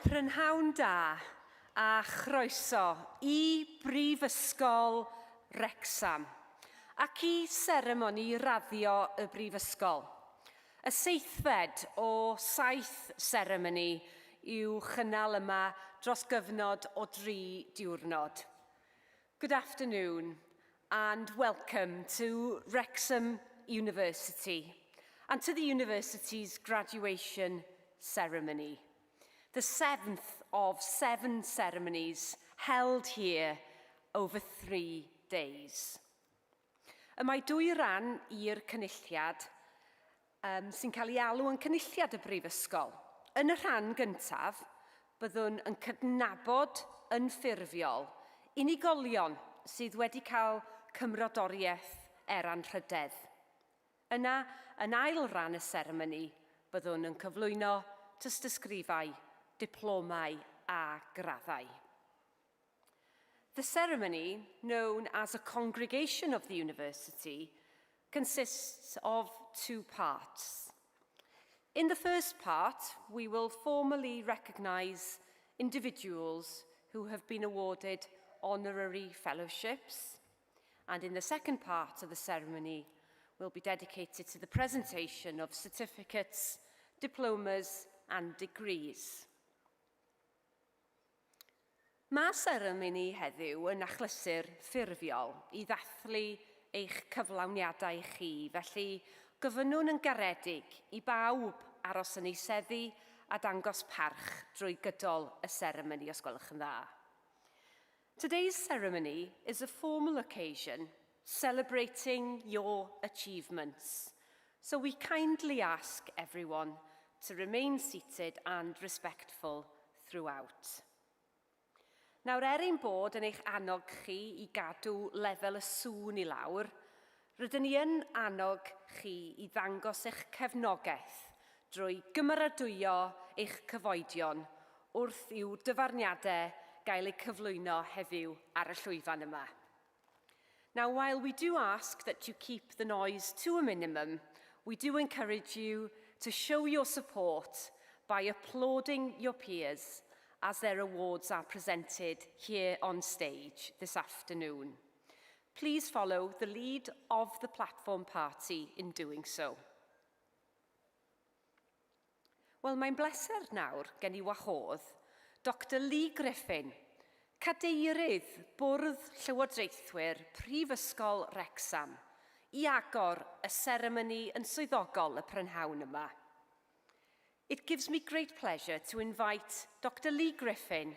Prynhawn da a chroeso I Prifysgol Wrecsam ac I Seremoni raddio y Brifysgol. Y seithfed o 7 seremoni i'w chynnal yma dros gyfnod o 3 diwrnod. Good afternoon and welcome to Wrexham University and to the university's graduation ceremony. The 7th of 7 ceremonies held here over 3 days. Y mae 2 ran i'r cynulliad sy'n cael ei alw yn cynulliad y Brifysgol. Yn y rhan gyntaf, byddwn yn cydnabod yn ffurfiol unigolion sydd wedi cael cymrodoriaeth anrhydedd. Yna, yn ail ran y seremoni, byddwn yn cyflwyno tystysgrifau, diplomau a graddau. The ceremony, known as a congregation of the university, consists of 2 parts. In the first part, we will formally recognise individuals who have been awarded honorary fellowships, and in the second part of the ceremony will be dedicated to the presentation of certificates, diplomas and degrees. Mae seremoni heddiw yn achlysur ffurfiol I ddathlu eich cyflawniadau chi, felly gofynnwn yn garedig I bawb aros yn eiseddu a dangos parch drwy gydol y seremoni os gwelwch yn dda. Today's ceremony is a formal occasion celebrating your achievements, so we kindly ask everyone to remain seated and respectful throughout. Nawr, ein bod yn eich annog chi I gadw lefel y sŵn I lawr, rydyn ni yn annog chi I ddangos eich cefnogaeth drwy gymeradwyo eich cyfoedion wrth i'w dyfarniadau gael eu cyflwyno heddiw ar y llwyfan yma. Now, while we do ask that you keep the noise to a minimum, we do encourage you to show your support by applauding your peers as their awards are presented here on stage this afternoon. Please follow the lead of the platform party in doing so. Wel, mae'n bleser nawr gen I wahodd Dr Lee Griffin, cadeirydd Bwrdd Llywodraethwyr Prifysgol Wrecsam, I agor y seremoni yn swyddogol y prynhawn yma. It gives me great pleasure to invite Dr Lee Griffin,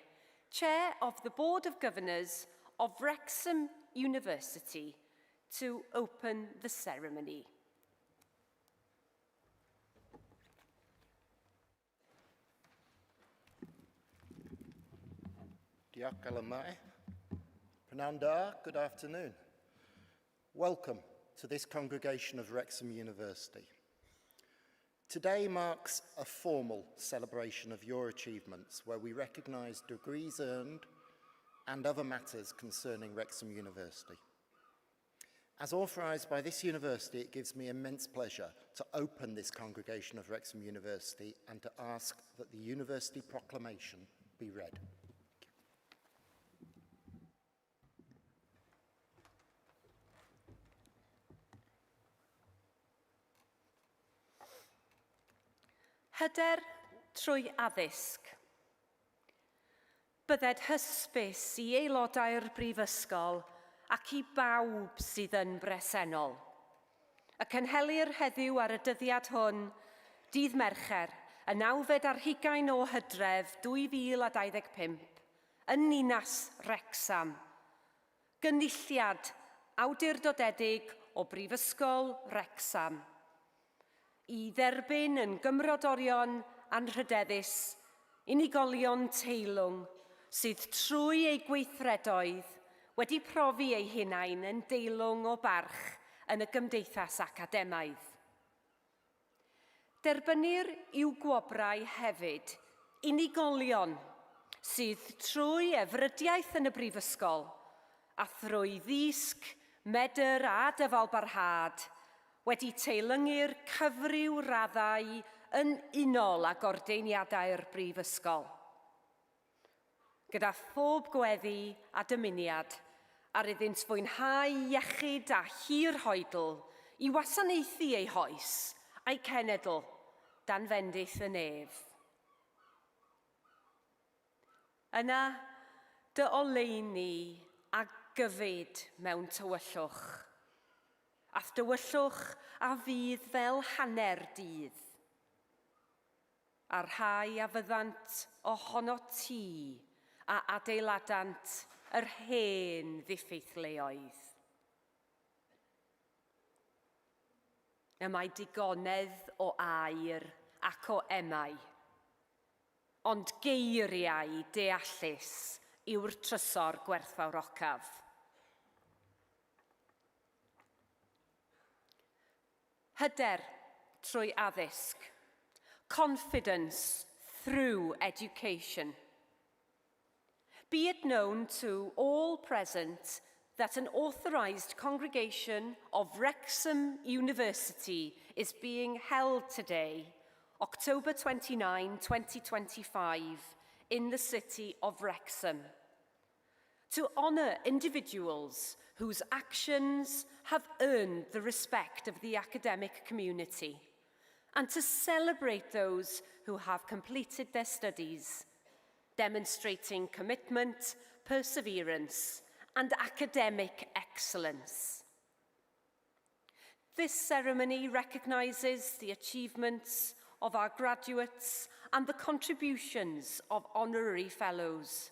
Chair of the Board of Governors of Wrexham University, to open the ceremony. Diolch Galamai. Prananda, good afternoon. Welcome to this congregation of Wrexham University. Today marks a formal celebration of your achievements where we recognise degrees earned and other matters concerning Wrexham University. As authorised by this university, it gives me immense pleasure to open this congregation of Wrexham University and to ask that the university proclamation be read. Hyder trwy addysg. Bydded hysbys I aelodau'r Brifysgol ac I bawb sydd yn bresennol. Y cynhelir heddiw ar y dyddiad hwn, dydd Mercher, y 9 ar 20 o Hydref 2025, yn Ninas Wrecsam. Gynulliad awdurdodedig o Brifysgol Wrecsam. I dderbyn yn gymrodorion anrhydeddus unigolion teilwng sydd trwy ei gweithredoedd wedi profi ei hunain yn deilwng o barch yn y gymdeithas academaidd. Derbynir i'w gwobrau hefyd unigolion sydd trwy efrydiaeth yn y Brifysgol a thrwy ddisg, medr a dyfalbarhad wedi teilyngu'r cyfryw raddau yn unol ag ordeiniadau'r Brifysgol. gyda phob gweddi a dymuniad, ar iddynt fwynhau iechyd a hir hoedl i wasanaethu ei hoes a'i cenedl dan fendith y nef. Yna, dy oleuni a gyfyd mewn tywyllwch. Ath dywyllwch a fydd fel hanner dydd. A rhai a fyddant ohono ti a adeiladant yr hen ddiffeithleoedd. Y mae digonedd o air ac o emau, ond geiriau deallus yw'r trysor gwerthfawrocaf. Hyder trwy addysg, confidence through education. Be it known to all present that an authorised congregation of Wrexham University is being held today, October 29, 2025, in the city of Wrexham, to honour individuals whose actions have earned the respect of the academic community, and to celebrate those who have completed their studies, demonstrating commitment, perseverance, and academic excellence. This ceremony recognises the achievements of our graduates and the contributions of honorary fellows,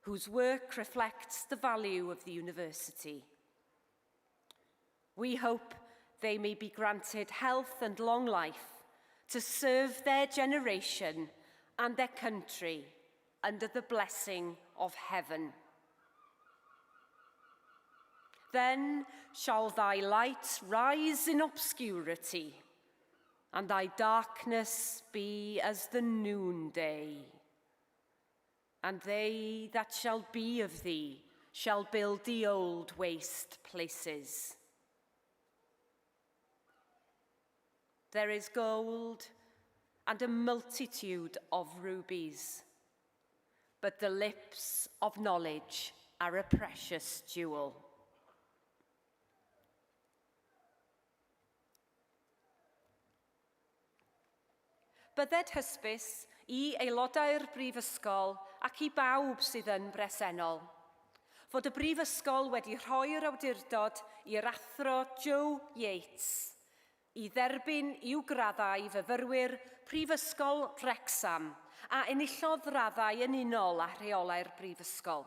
whose work reflects the value of the university. We hope they may be granted health and long life to serve their generation and their country under the blessing of heaven. Then shall thy light rise in obscurity, and thy darkness be as the noonday. And they that shall be of thee shall build the old waste places. There is gold and a multitude of rubies, but the lips of knowledge are a precious jewel. Bydded hysbys i aelodau'r Prifysgol ac i bawb sydd yn bresennol, fod y Brifysgol wedi rhoi'r awdurdod i'r athro Joe Yates i dderbyn i'w graddau fyfyrwyr Prifysgol Wrecsam a enillodd raddau yn unol â rheolau'r Brifysgol.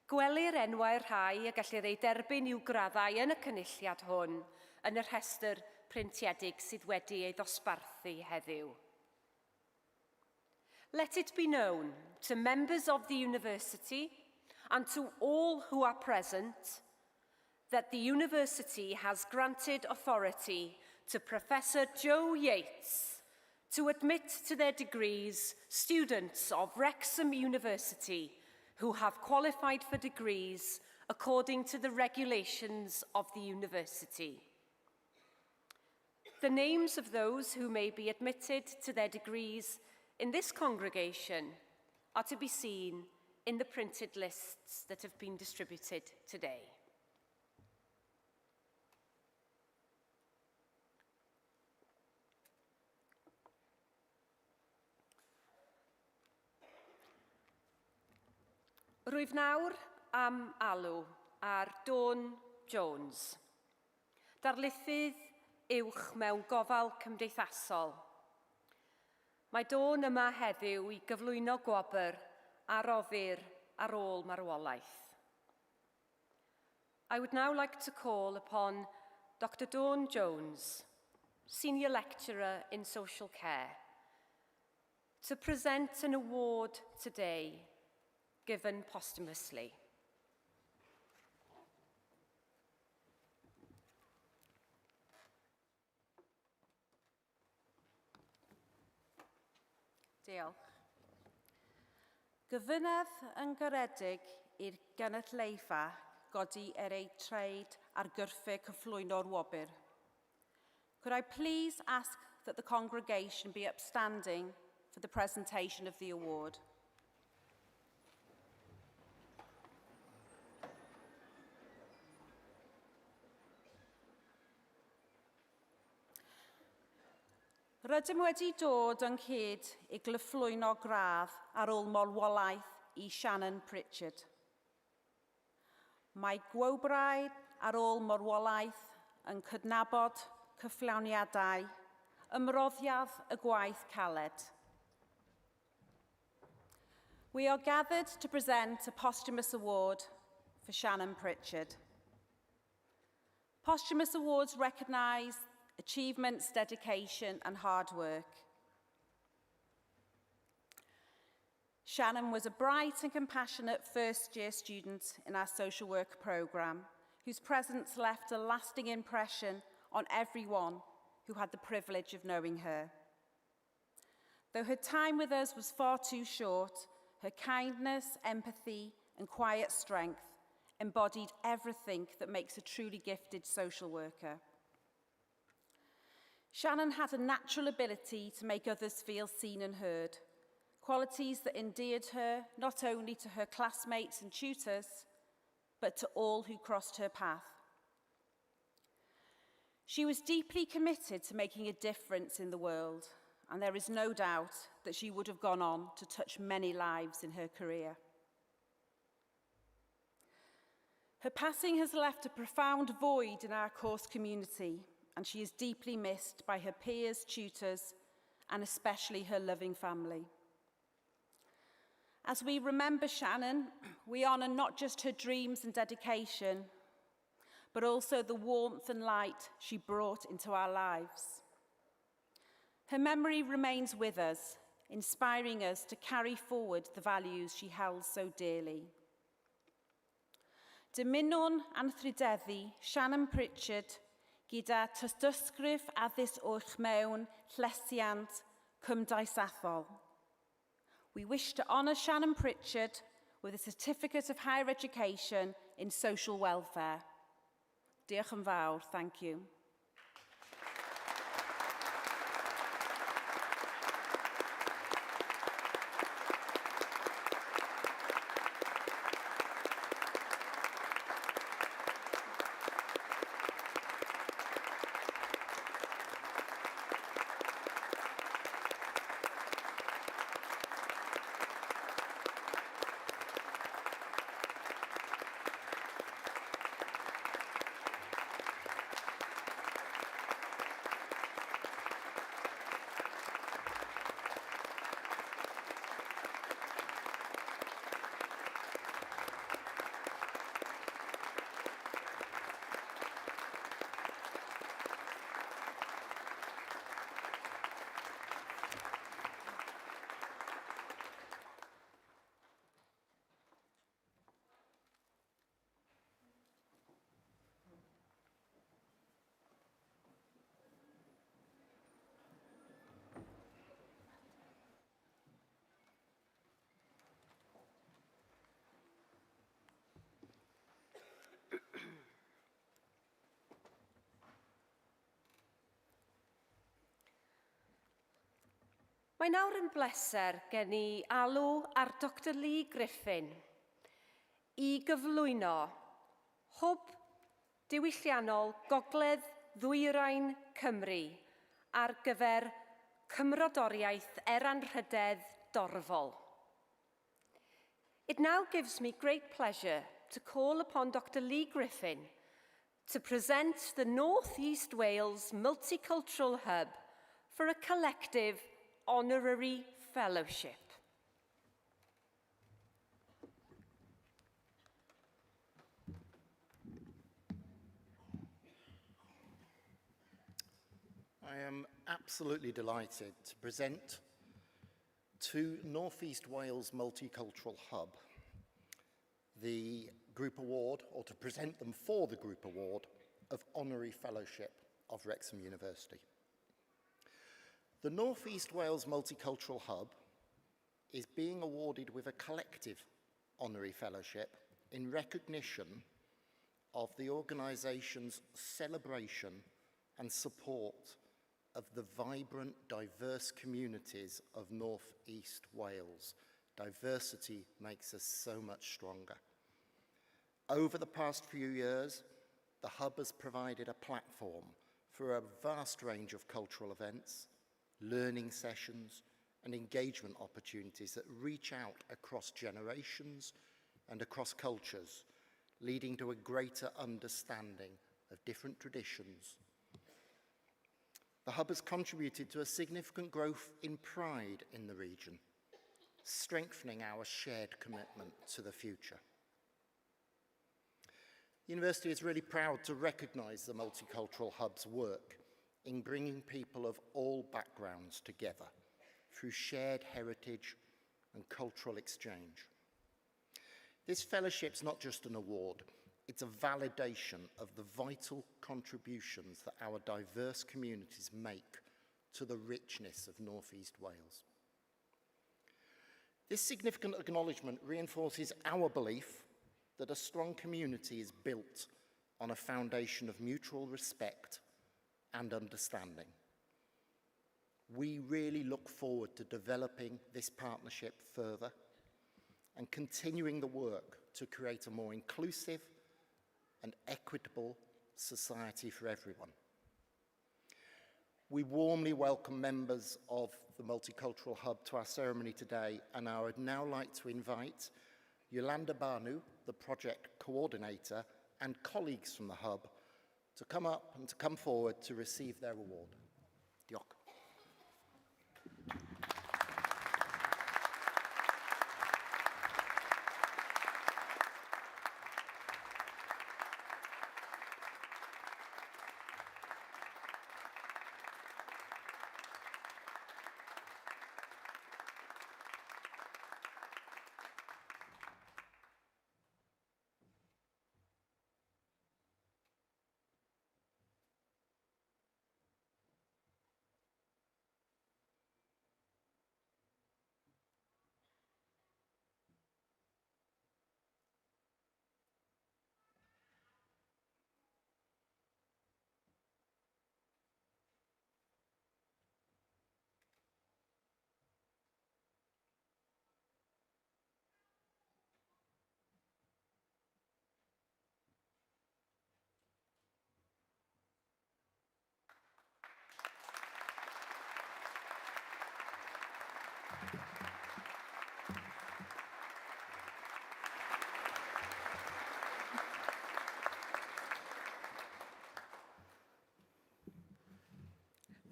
Gwelir enwau'r rhai a gellir ei derbyn i'w graddau yn y cynulliad hwn yn y rhestr printiedig sydd wedi ei ddosbarthu heddiw. Let it be known to members of the university and to all who are present that the university has granted authority to Professor Joe Yates to admit to their degrees students of Wrexham University who have qualified for degrees according to the regulations of the university. The names of those who may be admitted to their degrees in this congregation are to be seen in the printed lists that have been distributed today. Rwyf nawr am alw ar Dawn Jones, darlithydd uwch mewn gofal cymdeithasol. Mae Dawn yma heddiw i gyflwyno gwobr a roddir ar ôl marwolaeth. I would now like to call upon Dr. Dawn Jones, Senior Lecturer in Social Care, to present an award today given posthumously. Diolch. Gyfynedd yn garedig i'r genedlaetha godi ei treid ar gyrffau cyflwyno'r wobr. Could I please ask that the congregation be upstanding for the presentation of the award? Rydym wedi dod yn cyd i glyfflwyno gradd ar ôl marwolaeth i Shannon Pritchard. Mae gwawbrau ar ôl marwolaeth yn cydnabod cyflawniadau, ymroddiad y gwaith caled. We are gathered to present a posthumous award for Shannon Pritchard. Posthumous awards recognise achievements, dedication and hard work. Shannon was a bright and compassionate first-year student in our social work programme, whose presence left a lasting impression on everyone who had the privilege of knowing her. Though her time with us was far too short, her kindness, empathy and quiet strength embodied everything that makes a truly gifted social worker. Shannon had a natural ability to make others feel seen and heard, qualities that endeared her not only to her classmates and tutors, but to all who crossed her path. She was deeply committed to making a difference in the world, and there is no doubt that she would have gone on to touch many lives in her career. Her passing has left a profound void in our course community, and she is deeply missed by her peers, tutors, and especially her loving family. As we remember Shannon, we honour not just her dreams and dedication, but also the warmth and light she brought into our lives. Her memory remains with us, inspiring us to carry forward the values she held so dearly. Dymunon anrhydeddu Shannon Pritchard gyda tystysgrif addysg uwch mewn llesiant Cymdeithasol. We wish to honour Shannon Pritchard with a Certificate of Higher Education in Social Welfare. Diolch yn fawr, thank you. Mae nawr yn bleser gen i alw ar Dr Lee Griffin i gyflwyno hwb diwylliannol Gogledd Ddwyrain Cymru ar gyfer cymrodoriaeth eranrhydedd dorfol. It now gives me great pleasure to call upon Dr Lee Griffin to present the North East Wales Multicultural Hub for a collective honorary fellowship. I am absolutely delighted to present to North East Wales Multicultural Hub the Group Award, or to present them for the Group Award of Honorary Fellowship of Wrexham University. The North East Wales Multicultural Hub is being awarded with a collective honorary fellowship in recognition of the organisation's celebration and support of the vibrant, diverse communities of North East Wales. Diversity makes us so much stronger. Over the past few years, the Hub has provided a platform for a vast range of cultural events, learning sessions, and engagement opportunities that reach out across generations and across cultures, leading to a greater understanding of different traditions. The hub has contributed to a significant growth in pride in the region, strengthening our shared commitment to the future. The university is really proud to recognise the Multicultural Hub's work in bringing people of all backgrounds together through shared heritage and cultural exchange. This fellowship's not just an award, it's a validation of the vital contributions that our diverse communities make to the richness of North East Wales. This significant acknowledgement reinforces our belief that a strong community is built on a foundation of mutual respect and understanding. We really look forward to developing this partnership further and continuing the work to create a more inclusive and equitable society for everyone. We warmly welcome members of the Multicultural Hub to our ceremony today, and I would now like to invite Yolanda Banu, the project coordinator, and colleagues from the Hub to come up and to come forward to receive their award. Diolch.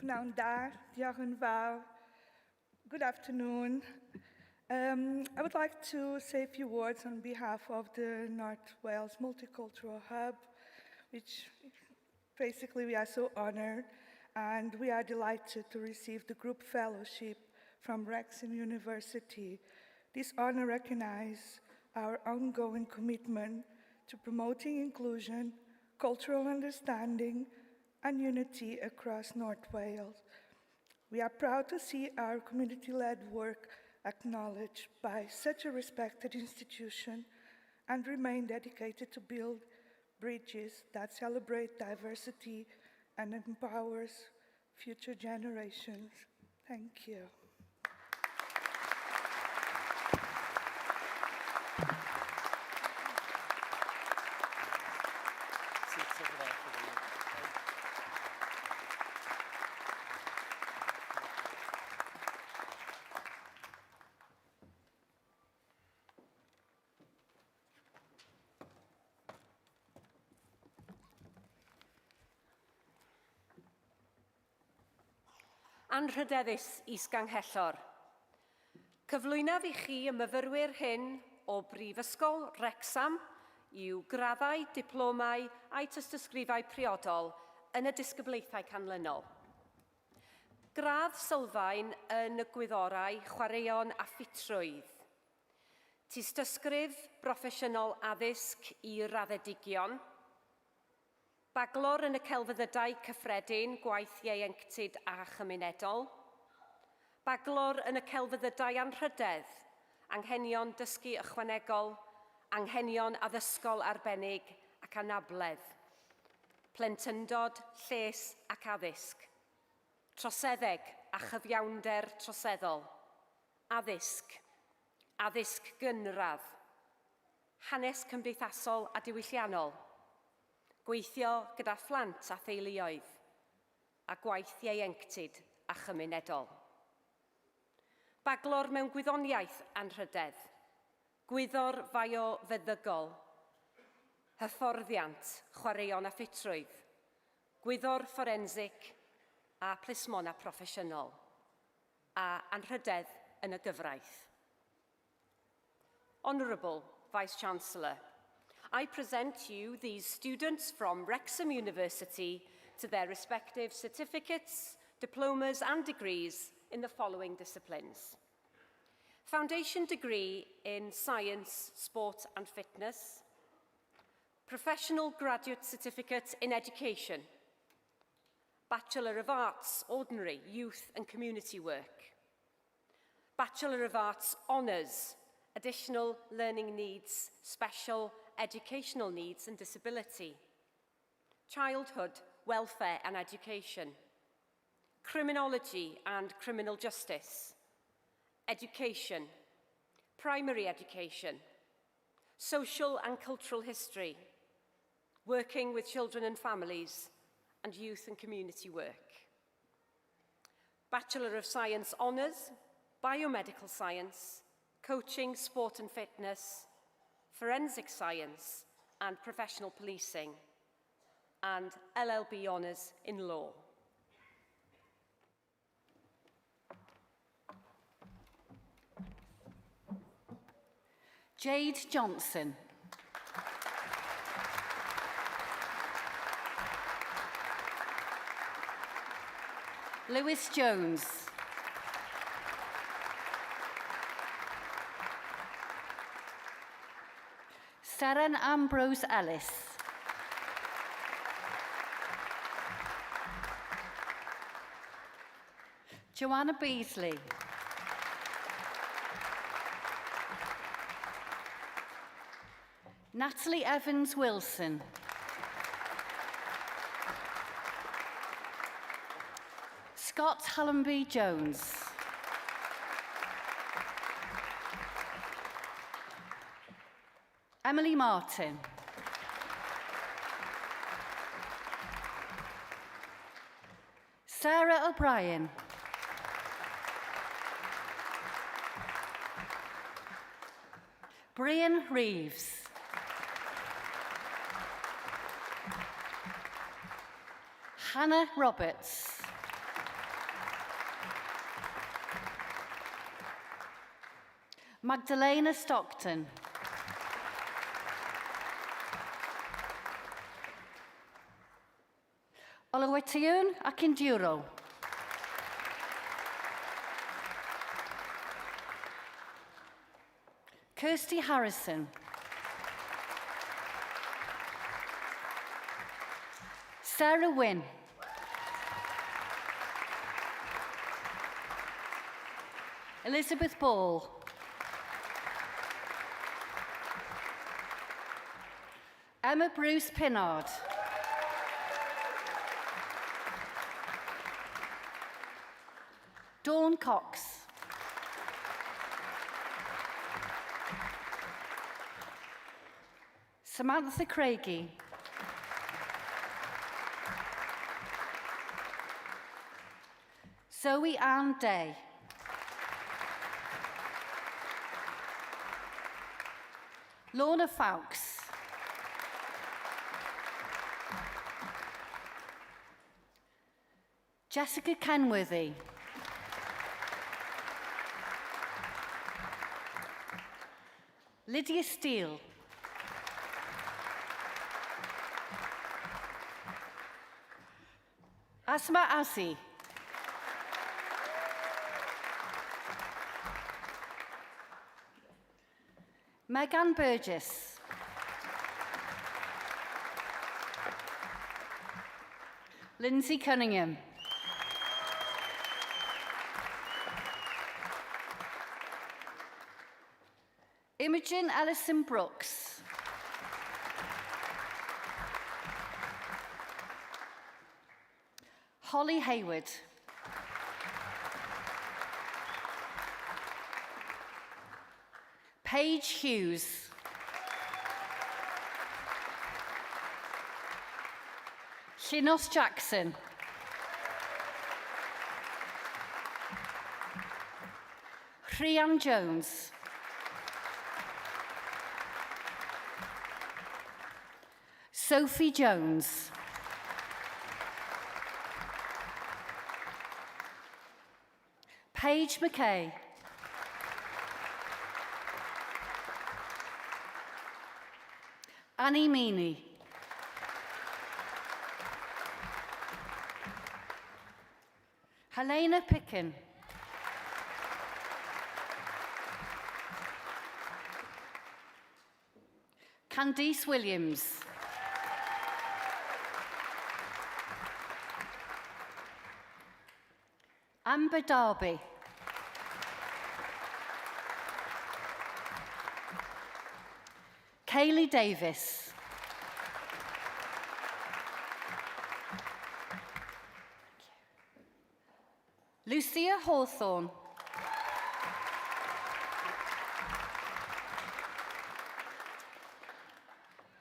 Pnawn da, diolch yn fawr. Good afternoon. I would like to say a few words on behalf of the North Wales Multicultural Hub, which basically we are so honored, and we are delighted to receive the group fellowship from Wrexham University. This honor recognizes our ongoing commitment to promoting inclusion, cultural understanding, and unity across North Wales. We are proud to see our community-led work acknowledged by such a respected institution and remain dedicated to build bridges that celebrate diversity and empowers future generations. Thank you. Anrhydeddus isganghellor. Cyflwynaf i chi y myfyrwyr hyn o Prifysgol Wrecsam yw graddau, diplomau a'i tystysgrifau priodol yn y disgyblaethau canlynol. Gradd sylfaen yn y Gwyddorau, chwaraeon a ffitrwydd. Tystysgrif broffesiynol addysg i raddedigion. Baglor yn y celfyddydau cyffredin, gwaith ieuenctid a chymunedol. Baglor yn y celfyddydau anrhydedd, anghenion dysgu ychwanegol, anghenion addysgol arbennig ac anabledd. Plentyndod, lles ac addysg. Troseddeg a chyfiawnder troseddol. Addysg. Addysg gynradd. Hanes cymdeithasol a diwylliannol. Gweithio gyda phlant a theuluoedd, a gwaith ieuenctid a chymunedol. Baglor mewn gwyddoniaeth anrhydedd, gwyddor fio-feddygol, hyfforddiant, chwaraeon a ffitrwydd, gwyddor fforensig a plismona proffesiynol, a anrhydedd yn y gyfraith. Honourable Vice-Chancellor, I present to you these students from Wrexham University to their respective certificates, diplomas and degrees in the following disciplines. Foundation degree in Science, Sport and Fitness, Professional Graduate Certificate in Education, Bachelor of Arts, Ordinary, Youth and Community Work, Bachelor of Arts Honours, Additional Learning Needs, Special Educational Needs and Disability, Childhood, Welfare and Education, Criminology and Criminal Justice, Education, Primary Education, Social and Cultural History, Working with Children and Families, and Youth and Community Work. Bachelor of Science Honours, Biomedical Science, Coaching, Sport and Fitness, Forensic Science and Professional Policing, and LLB Honours in Law. Jade Johnson. Lewis Jones. Seren Ambrose Ellis. Joanna Beasley. Natalie Evans Wilson. Scott Hallenby Jones. Emily Martin. Sarah O'Brien. Brian Reeves. Hannah Roberts. Magdalena Stockton. Olawetiwn ac Enduro. Kirsty Harrison. Sarah Wynne. Elizabeth Ball. Emma Bruce Pinnard. Dawn Cox. Samantha Craigie. Zoe Ann Day. Lorna Fawkes. Jessica Kenworthy. Lydia Steele. Asma Azzi. Megan Burgess. Lindsay Cunningham. Imogen Ellison Brooks. Holly Hayward. Paige Hughes. Llynos Jackson. Rhian Jones. Sophie Jones. Paige McKay. Annie Meany. Helena Picken. Candice Williams. Amber Darby. Kaylee Davis. Lucia Hawthorne.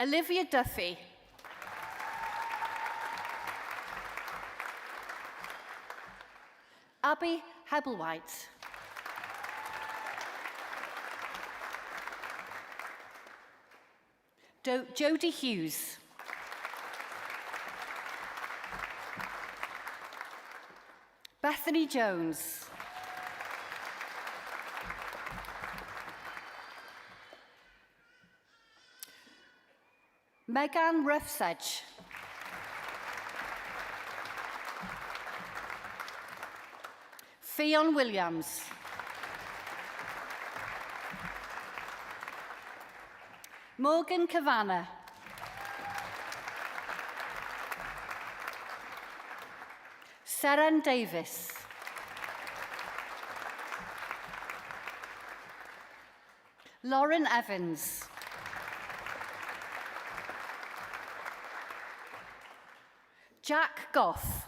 Olivia Duffy. Abby Hebblewhite. Jodie Hughes. Bethany Jones. Megan Ruffsedge. Fionn Williams. Morgan Kavanagh. Seren Davis. Lauren Evans. Jack Goff.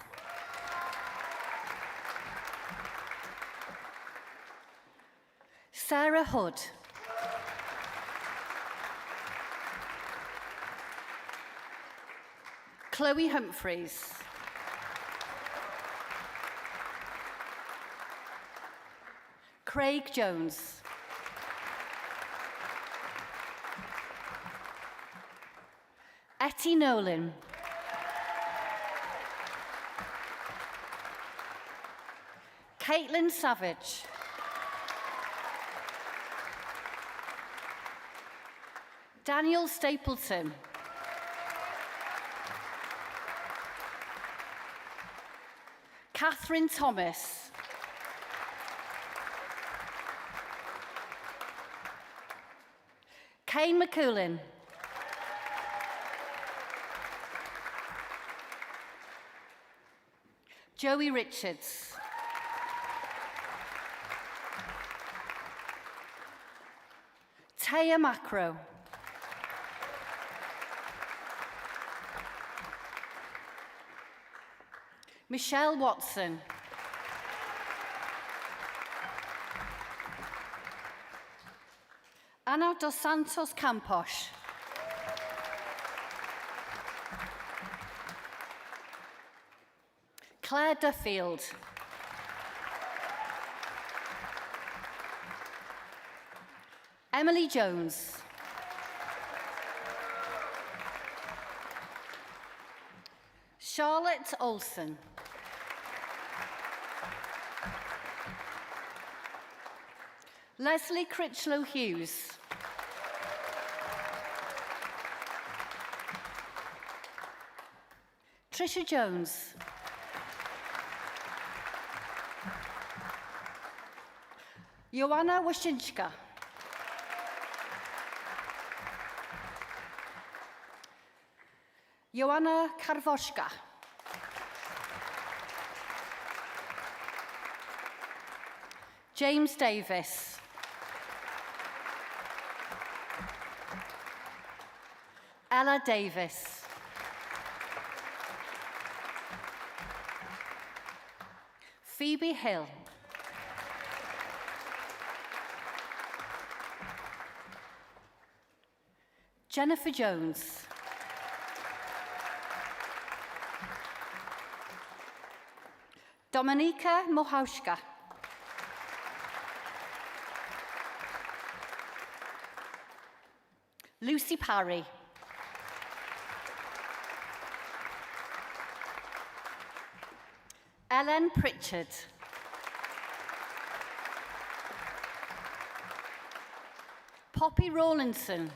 Sarah Hood. Chloe Humphreys. Craig Jones. Etty Nolan. Caitlin Savage. Daniel Stapleton. Catherine Thomas. Kane McCoolin. Joey Richards. Taya Macro. Michelle Watson. Ana dos Santos Campos. Claire Duffield. Emily Jones. Charlotte Olsen. Leslie Critchlow Hughes. Trisha Jones. Joanna Waszinska. Joanna Karwoszka. James Davis. Ella Davis. Phoebe Hill. Jennifer Jones. Dominika Mohauska. Lucy Parry. Ellen Pritchard. Poppy Rawlinson.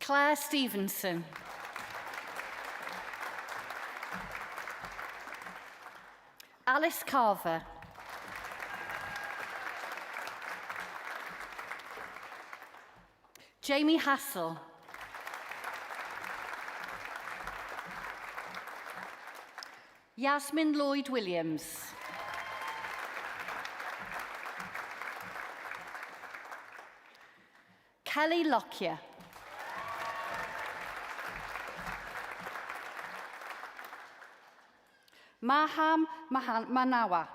Claire Stevenson. Alice Carver. Jamie Hassel. Yasmin Lloyd-Williams. Kelly Lockyer. Maham Manawa.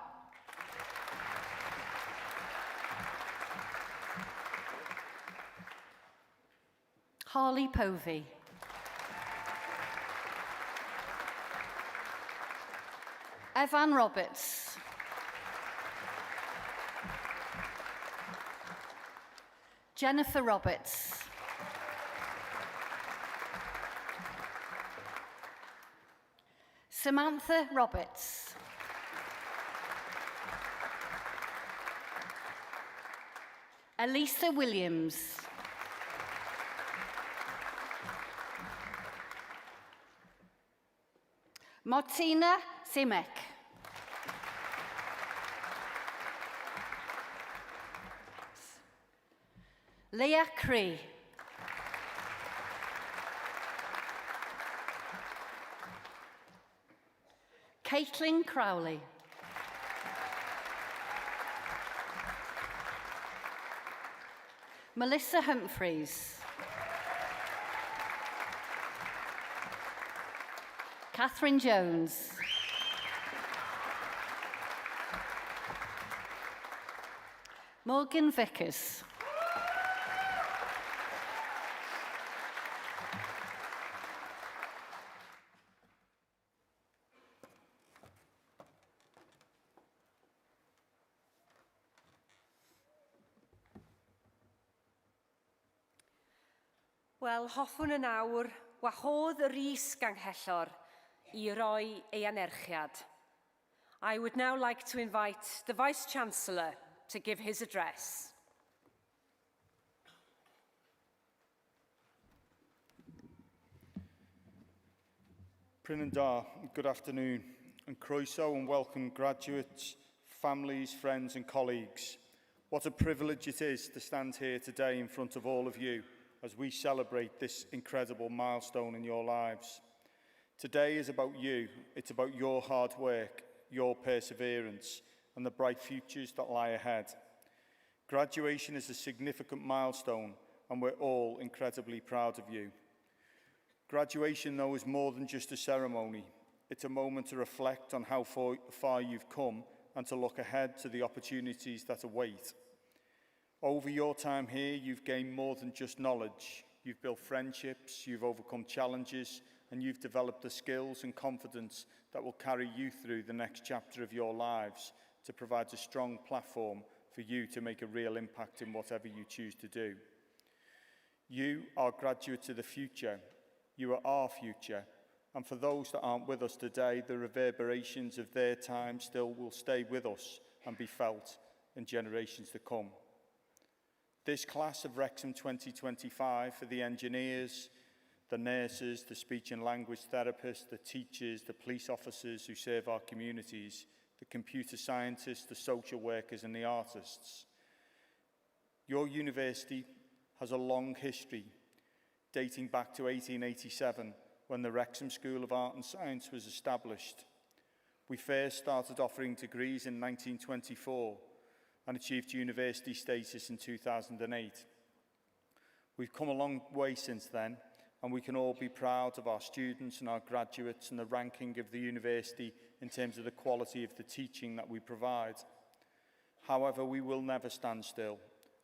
Harley Povey. Evan Roberts. Jennifer Roberts. Samantha Roberts. Elisa Williams. Martina Simek. Leah Cree. Caitlin Crowley. Melissa Humphreys. Catherine Jones. Morgan Vickers. Wel, hoffwn yn awr, wahodd yr is-ganghellor I roi ei anerchiad. I would now like to invite the Vice-Chancellor to give his address. Pryn da, good afternoon, and croeso and welcome graduates, families, friends and colleagues. What a privilege it is to stand here today in front of all of you as we celebrate this incredible milestone in your lives. Today is about you. It's about your hard work, your perseverance, and the bright futures that lie ahead. Graduation is a significant milestone, and we're all incredibly proud of you. Graduation, though, is more than just a ceremony. It's a moment to reflect on how far you've come and to look ahead to the opportunities that await. Over your time here, you've gained more than just knowledge. You've built friendships, you've overcome challenges, and you've developed the skills and confidence that will carry you through the next chapter of your lives to provide a strong platform for you to make a real impact in whatever you choose to do. You are graduates of the future. You are our future. And for those that aren't with us today, the reverberations of their time still will stay with us and be felt in generations to come. This class of Wrexham 2025 for the engineers, the nurses, the speech and language therapists, the teachers, the police officers who serve our communities, the computer scientists, the social workers and the artists. Your university has a long history dating back to 1887 when the Wrexham School of Art and Science was established. We first started offering degrees in 1924 and achieved university status in 2008. We've come a long way since then, and we can all be proud of our students and our graduates and the ranking of the university in terms of the quality of the teaching that we provide. However, we will never stand still.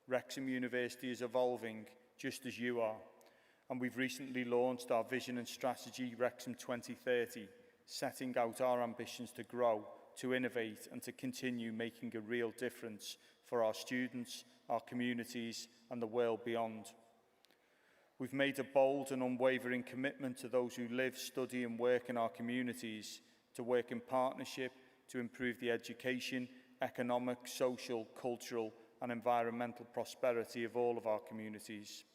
Wrexham University is evolving just as you are, and we've recently launched our vision and strategy Wrexham 2030, setting out our ambitions to grow to innovate and to continue making a real difference for our students, our communities, and the world beyond. We've made a bold and unwavering commitment to those who live, study and work in our communities to work in partnership to improve the education, economic, social, cultural and environmental prosperity of all of our communities.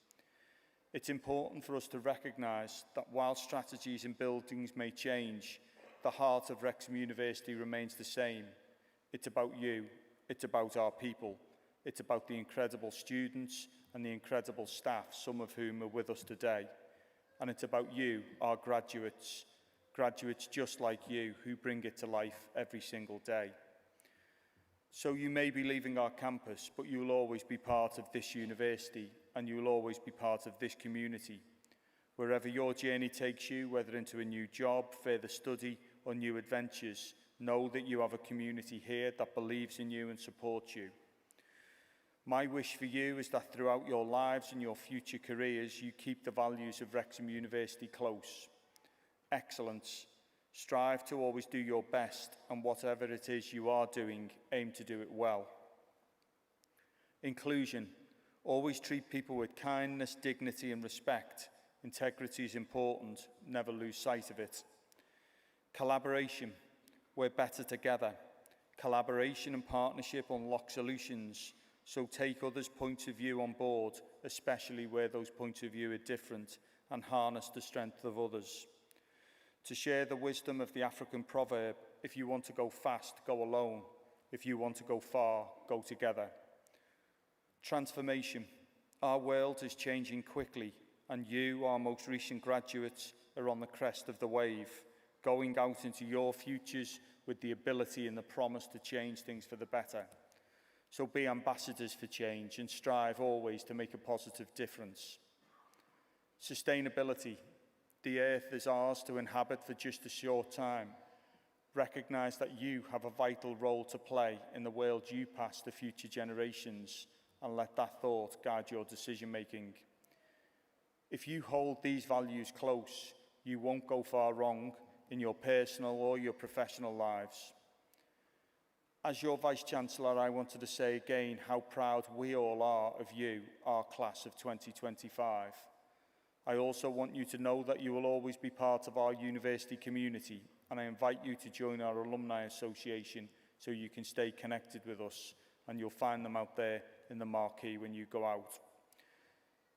It's important for us to recognise that while strategies and buildings may change, the heart of Wrexham University remains the same. It's about you, it's about our people, it's about the incredible students and the incredible staff, some of whom are with us today. And it's about you, our graduates just like you who bring it to life every single day. So you may be leaving our campus, but you will always be part of this university and you will always be part of this community. Wherever your journey takes you, whether into a new job, further study or new adventures, know that you have a community here that believes in you and supports you. My wish for you is that throughout your lives and your future careers, you keep the values of Wrexham University close. Excellence. Strive to always do your best, and whatever it is you are doing, aim to do it well. Inclusion. Always treat people with kindness, dignity and respect. Integrity is important. Never lose sight of it. Collaboration. We're better together. Collaboration and partnership unlock solutions. So take others' points of view on board, especially where those points of view are different, and harness the strength of others. To share the wisdom of the African proverb, if you want to go fast, go alone. If you want to go far, go together. Transformation. Our world is changing quickly, and you, our most recent graduates, are on the crest of the wave, going out into your futures with the ability and the promise to change things for the better. So be ambassadors for change and strive always to make a positive difference. Sustainability. The earth is ours to inhabit for just a short time. Recognise that you have a vital role to play in the world you pass to future generations, and let that thought guide your decision making. If you hold these values close, you won't go far wrong in your personal or your professional lives. As your Vice-Chancellor, I wanted to say again how proud we all are of you, our class of 2025. I also want you to know that you will always be part of our university community, and I invite you to join our Alumni Association so you can stay connected with us, and you'll find them out there in the marquee when you go out.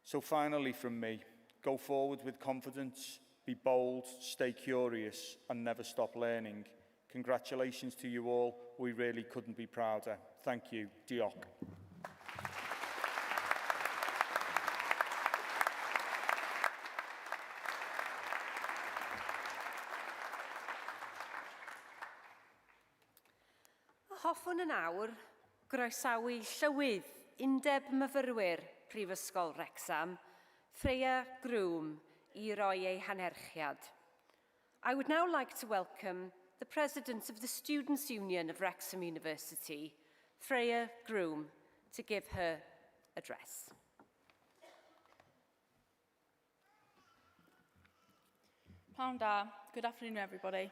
So finally from me, go forward with confidence, be bold, stay curious, and never stop learning. Congratulations to you all. We really couldn't be prouder. Thank you. Diolch. Hoffwn yn awr groesawu llywydd undeb myfyrwyr Prifysgol Wrecsam, Freya Groom, I roi ei hanerchiad. I would now like to welcome the President of the Students' Union of Wrexham University, Freya Groom, to give her address. Pnawn da. Good afternoon, everybody.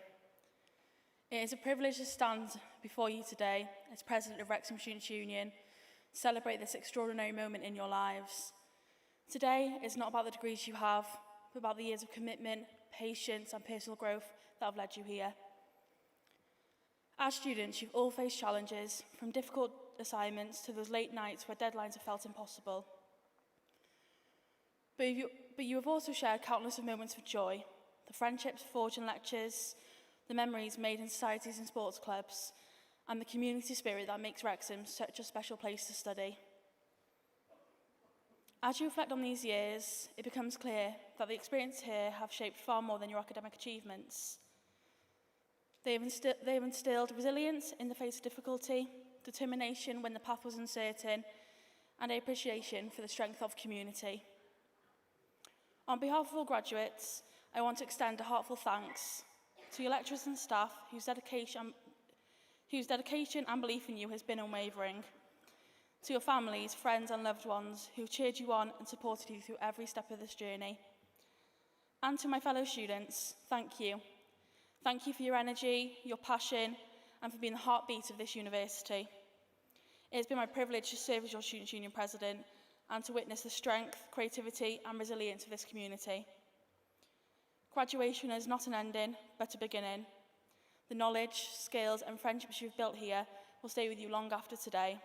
It is a privilege to stand before you today as President of Wrexham Students' Union to celebrate this extraordinary moment in your lives. Today is not about the degrees you have, but about the years of commitment, patience and personal growth that have led you here. As students, you've all faced challenges, from difficult assignments to those late nights where deadlines have felt impossible. But you have also shared countless of moments of joy, the friendships forged in lectures, the memories made in societies and sports clubs, and the community spirit that makes Wrexham such a special place to study. As you reflect on these years, it becomes clear that the experience here have shaped far more than your academic achievements. They have instilled resilience in the face of difficulty, determination when the path was uncertain, and appreciation for the strength of community. On behalf of all graduates, I want to extend a heartfelt thanks to your lecturers and staff whose dedication and belief in you has been unwavering, to your families, friends and loved ones who cheered you on and supported you through every step of this journey. And to my fellow students, thank you. Thank you for your energy, your passion and for being the heartbeat of this university. It has been my privilege to serve as your Students' Union President and to witness the strength, creativity and resilience of this community. Graduation is not an ending, but a beginning. The knowledge, skills and friendships you've built here will stay with you long after today.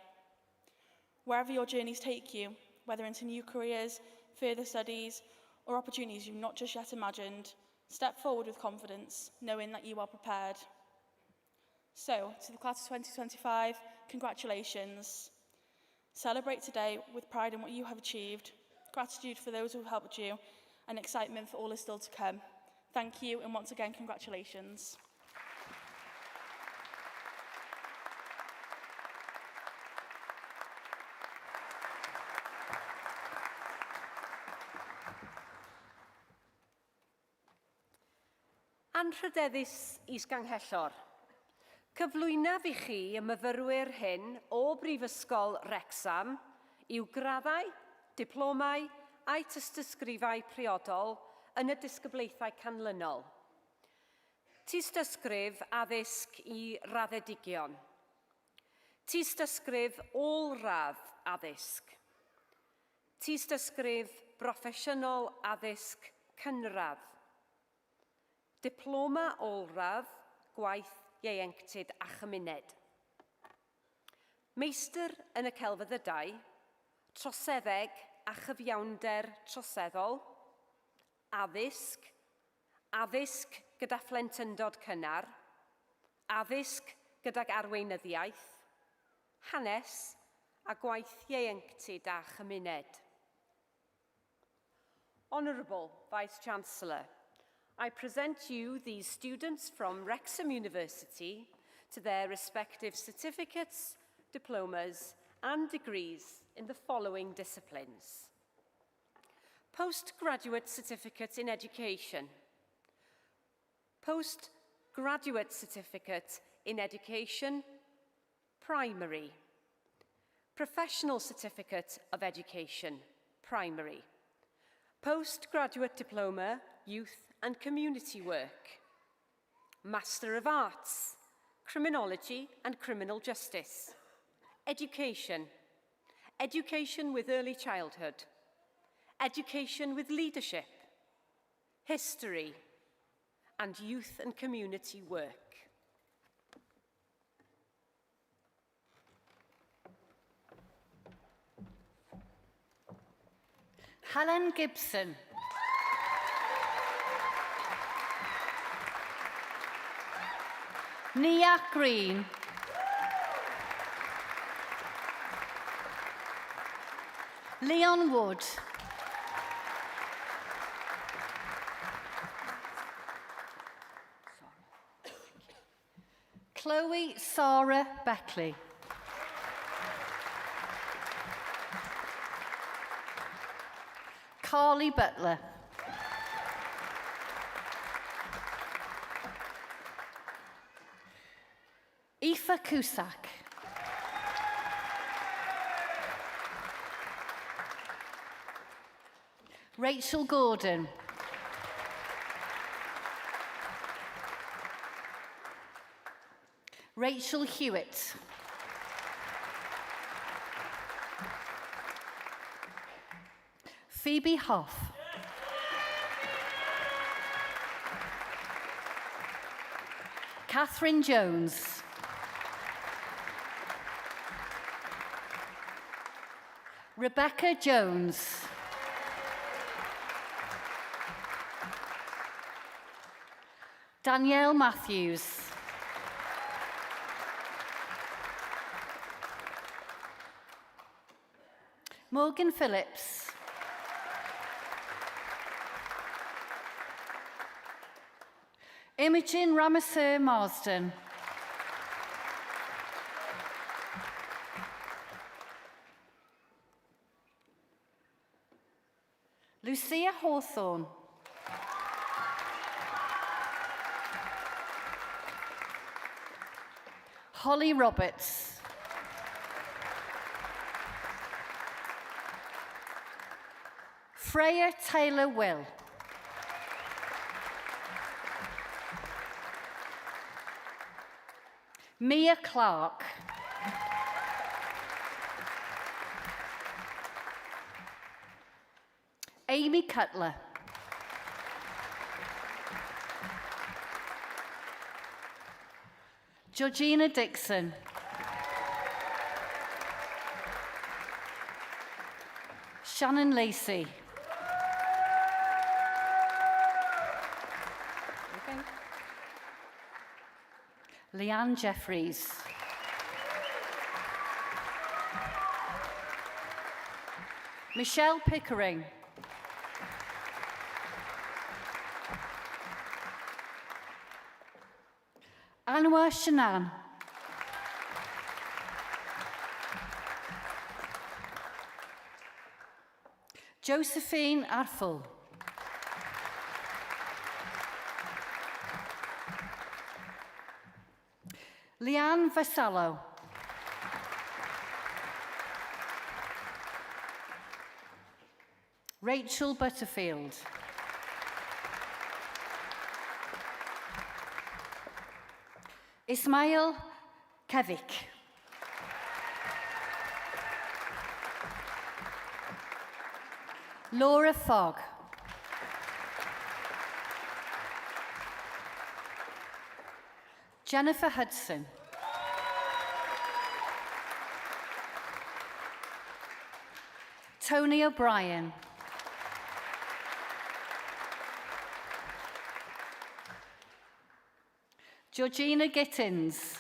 Wherever your journeys take you, whether into new careers, further studies, or opportunities you've not just yet imagined, step forward with confidence, knowing that you are prepared. So, to the class of 2025, congratulations. Celebrate today with pride in what you have achieved, gratitude for those who have helped you, and excitement for all is still to come. Thank you, and once again, congratulations. Anrhydeddus Isganghellor. Cyflwynaf i chi y myfyrwyr hyn o Brifysgol Wrecsam i'w graddau, diplomau a'i tystysgrifau priodol yn y disgyblaethau canlynol. Tystysgrif addysg i raddedigion. Tystysgrif ôl-radd addysg. Tystysgrif broffesiynol addysg cynradd. Diploma ôl-radd, gwaith ieuenctid a chymuned. Meistr yn y celfyddydau, troseddeg a chyfiawnder troseddol, addysg, addysg gyda phlentyndod cynnar, addysg gydag arweinyddiaeth, hanes a gwaith ieuenctid a chymuned. Honourable Vice-Chancellor, I present you these students from Wrexham University to their respective certificates, diplomas and degrees in the following disciplines. Postgraduate Certificate in Education. Postgraduate Certificate in Education, Primary. Professional Certificate of Education, Primary. Postgraduate Diploma, Youth and Community Work. Master of Arts, Criminology and Criminal Justice. Education. Education with Early Childhood. Education with Leadership. History. And Youth and Community Work. Helen Gibson. Nia Green. Leon Wood. Chloe Sarah Beckley. Carly Butler. Aoife Cusack. Rachel Gordon. Rachel Hewitt. Phoebe Hoff. Catherine Jones. Rebecca Jones. Danielle Matthews. Morgan Phillips. Imogen Ramasur Marsden. Lucia Hawthorne. Holly Roberts. Freya Taylor Will. Mia Clark. Amy Cutler. Georgina Dixon. Shannon Lacey. Okay. Leanne Jeffries. Michelle Pickering. Anwar Shanan. Josephine Arful. Leanne Vassallo. Rachel Butterfield. Ismail Kevik. Laura Fogg. Jennifer Hudson. Tony O'Brien. Georgina Gittins.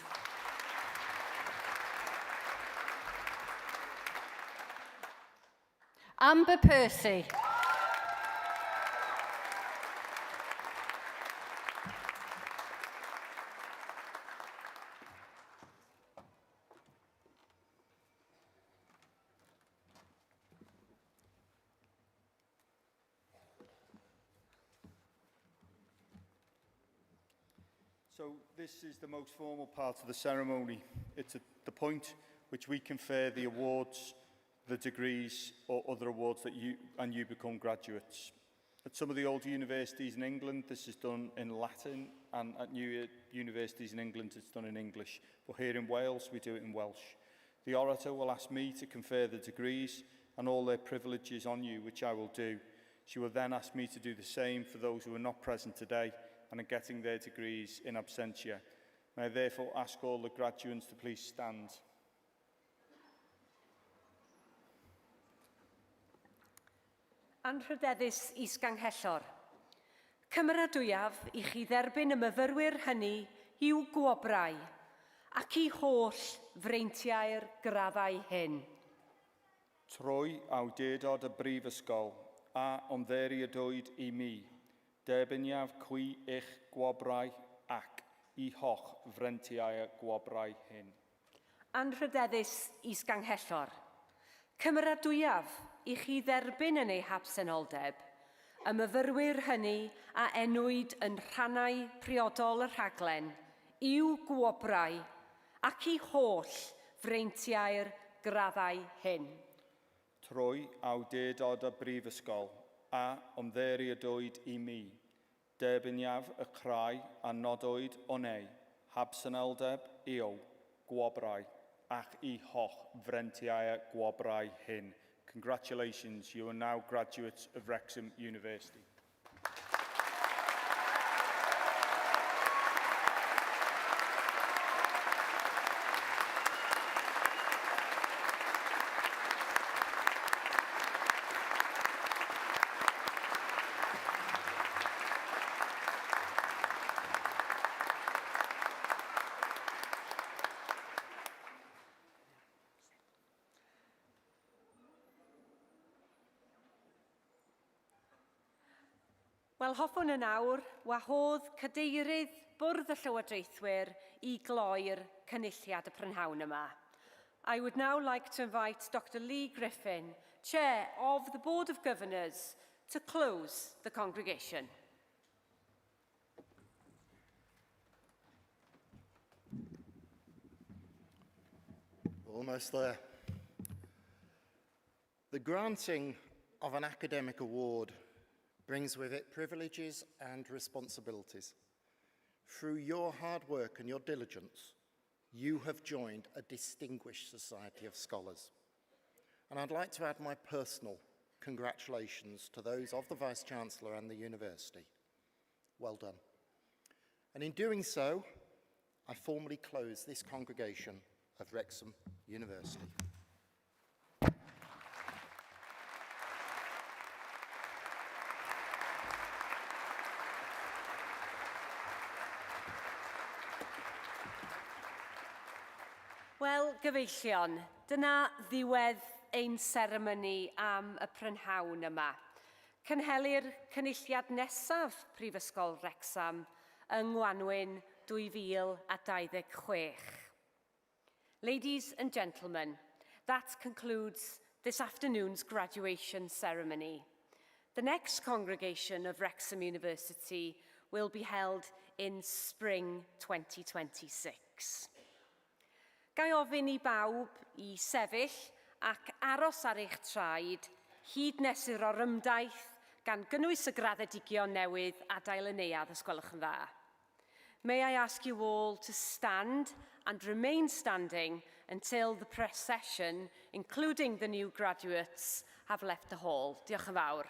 Amber Percy. So this is the most formal part of the ceremony. It's at the point which we confer the awards, the degrees or other awards that you become graduates. At some of the older universities in England, this is done in Latin, and at new universities in England, it's done in English. But here in Wales, we do it in Welsh. The orator will ask me to confer the degrees and all their privileges on you, which I will do. She will then ask me to do the same for those who are not present today and are getting their degrees in absentia. May I therefore ask all the graduates to please stand. Anrhydeddus isganghellor. Cymeradwyaf I chi dderbyn y myfyrwyr hynny i'w gwobrau ac I holl freintiau'r graddau hyn. Trwy awdurdod y Brifysgol a ymddiriedwyd I mi, derbyniaf cwi eich gwobrau ac I holl freintiau y gwobrau hyn. Anrhydeddus isganghellor. Cymeradwyaf I chi dderbyn yn ei habsenoldeb, y myfyrwyr hynny a enwyd yn rhannau priodol y rhaglen, i'w gwobrau ac I holl freintiau'r graddau hyn. Trwy awdurdod y Brifysgol a ymddiriedwyd I mi, derbyniaf y crau a nodwyd o neu, habsenoldeb i'w gwobrau ac I holl freintiau gwobrau hyn. Congratulations, you are now graduates of Wrexham University. Wel, hoffwn yn awr, wahodd cadeirydd Bwrdd y Llywodraethwyr I gloi'r cynulliad y prynhawn yma. I would now like to invite Dr. Lee Griffin, Chair of the Board of Governors, to close the congregation. Almost there. The granting of an academic award brings with it privileges and responsibilities. Through your hard work and your diligence, you have joined a distinguished society of scholars. And I'd like to add my personal congratulations to those of the Vice-Chancellor and the University. Well done. And in doing so, I formally close this congregation of Wrexham University. Wel, gyfeillion, dyna ddiwedd ein seremoni am y prynhawn yma. Cynhelir cynulliad nesaf Prifysgol Wrecsam yng Ngwanwyn 2026. Ladies and gentlemen, that concludes this afternoon's graduation ceremony. The next congregation of Wrexham University will be held in spring 2026. Gai ofyn I bawb I sefyll ac aros ar eich traed hyd nes i'r orymdaith gan gynnwys y graddedigion newydd adael y neuadd os gwelwch yn dda. May I ask you all to stand and remain standing until the procession, including the new graduates, have left the hall. Diolch yn fawr.